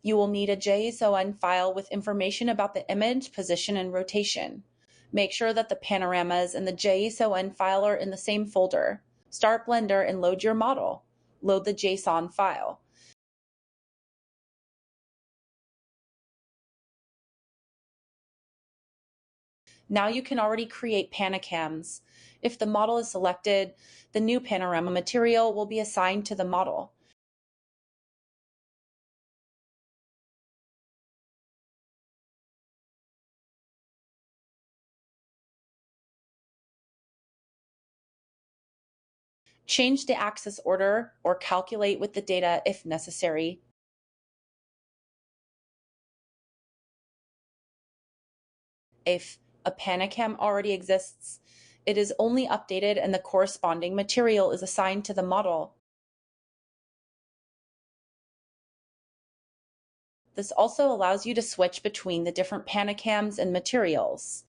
You will need a JSON file with information about the image, position, and rotation. Make sure that the panoramas and the JSON file are in the same folder. Start Blender and load your model. Load the JSON file. Now you can already create panorams. If the model is selected, the new panorama material will be assigned to the model. Change the axis order or calculate with the data if necessary. If a panorama already exists, it is only updated and the corresponding material is assigned to the model. This also allows you to switch between the different panorams and materials.